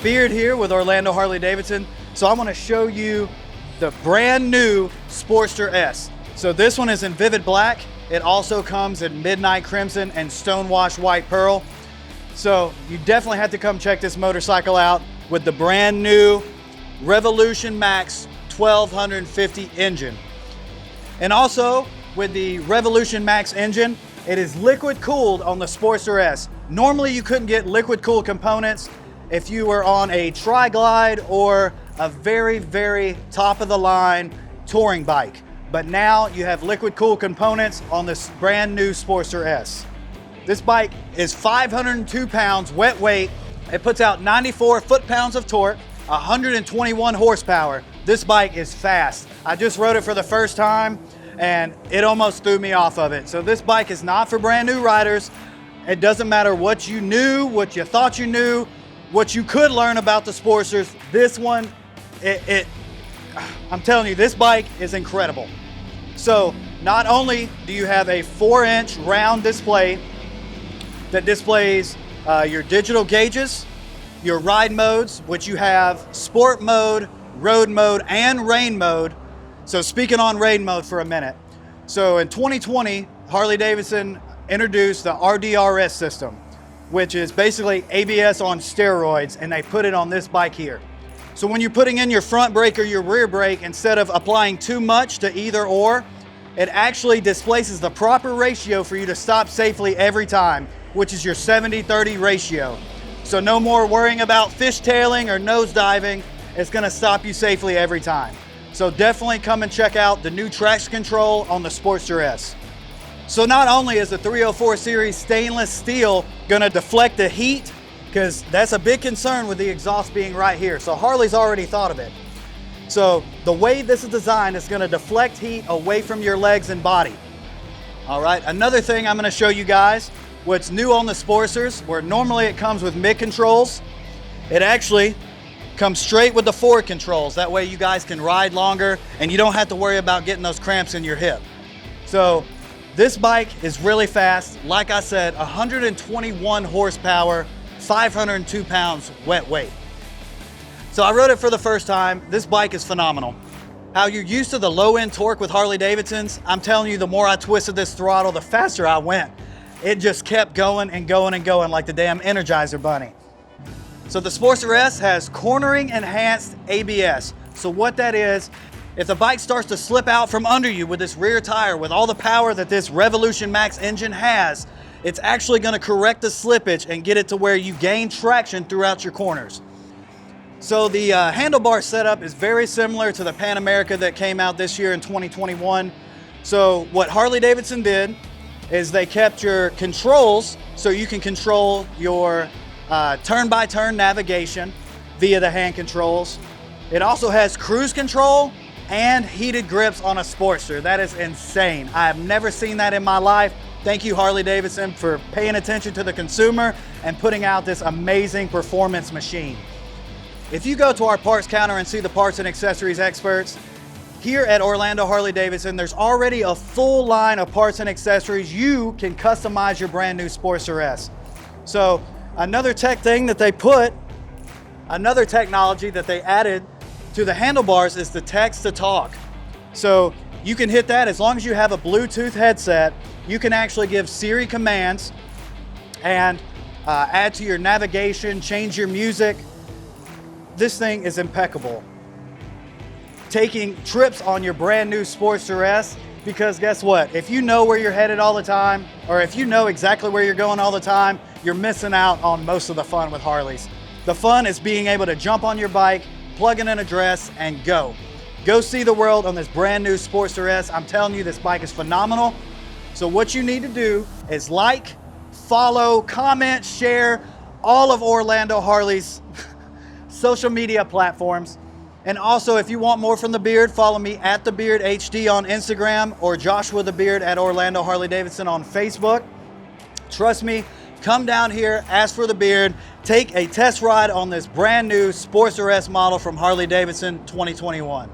Beard here with Orlando Harley-Davidson. So I want to show you the brand new Sportster S. So this one is in vivid black. It also comes in midnight crimson and stonewash white pearl. So you definitely have to come check this motorcycle out with the brand new Revolution Max 1250 engine. And also with the Revolution Max engine, it is liquid cooled on the Sportster S. Normally you couldn't get liquid cooled components if you were on a tri-glide or a very, very top of the line touring bike. But now you have liquid cooled components on this brand new Sportster S. This bike is 502 pounds wet weight. It puts out 94 foot-pounds of torque, 121 horsepower. This bike is fast. I just rode it for the first time and it almost threw me off of it. So this bike is not for brand new riders. It doesn't matter what you knew, what you thought you knew, what you could learn about the Sportsters. This one, I'm telling you, this bike is incredible. So not only do you have a 4-inch round display that displays your digital gauges, your ride modes, which you have sport mode, road mode, and rain mode. So speaking on rain mode for a minute. So in 2020, Harley-Davidson introduced the RDRS system, which is basically ABS on steroids, and they put it on this bike here. So when you're putting in your front brake or your rear brake, instead of applying too much to either or, it actually displaces the proper ratio for you to stop safely every time, which is your 70-30 ratio. So no more worrying about fishtailing or nose diving. It's gonna stop you safely every time. So definitely come and check out the new traction control on the Sportster S. So not only is the 304 series stainless steel gonna deflect the heat, because that's a big concern with the exhaust being right here. So Harley's already thought of it. So the way this is designed is gonna deflect heat away from your legs and body. All right, another thing I'm gonna show you guys, what's new on the Sportsters, where normally it comes with mid controls, it actually comes straight with the forward controls. That way you guys can ride longer and you don't have to worry about getting those cramps in your hip. So this bike is really fast. Like I said, 121 horsepower, 502 pounds wet weight. So I rode it for the first time. This bike is phenomenal. How you're used to the low end torque with Harley-Davidsons, I'm telling you, the more I twisted this throttle, the faster I went. It just kept going and going and going like the damn Energizer bunny. So the Sportster S has cornering enhanced ABS. So what that is, if the bike starts to slip out from under you with this rear tire, with all the power that this Revolution Max engine has, it's actually gonna correct the slippage and get it to where you gain traction throughout your corners. So the handlebar setup is very similar to the Pan America that came out this year in 2021. So what Harley-Davidson did is they kept your controls so you can control your turn-by-turn navigation via the hand controls. It also has cruise control and heated grips on a Sportster. That is insane. I have never seen that in my life. Thank you, Harley-Davidson, for paying attention to the consumer and putting out this amazing performance machine. If you go to our parts counter and see the parts and accessories experts, here at Orlando Harley-Davidson, there's already a full line of parts and accessories. You can customize your brand new Sportster S. So another technology that they added to the handlebars is the text to talk. So you can hit that as long as you have a Bluetooth headset. You can actually give Siri commands and add to your navigation, change your music. This thing is impeccable. Taking trips on your brand new Sportster S, because guess what? If you know where you're headed all the time, or if you know exactly where you're going all the time, you're missing out on most of the fun with Harleys. The fun is being able to jump on your bike, plug in an address, and go. Go see the world on this brand new Sportster S. I'm telling you, this bike is phenomenal. So what you need to do is like, follow, comment, share all of Orlando Harley's social media platforms. And also, if you want more from The Beard, follow me at The Beard HD on Instagram or Joshua The Beard at Orlando Harley-Davidson on Facebook. Trust me, come down here, ask for The Beard, take a test ride on this brand new Sportster S model from Harley-Davidson 2021.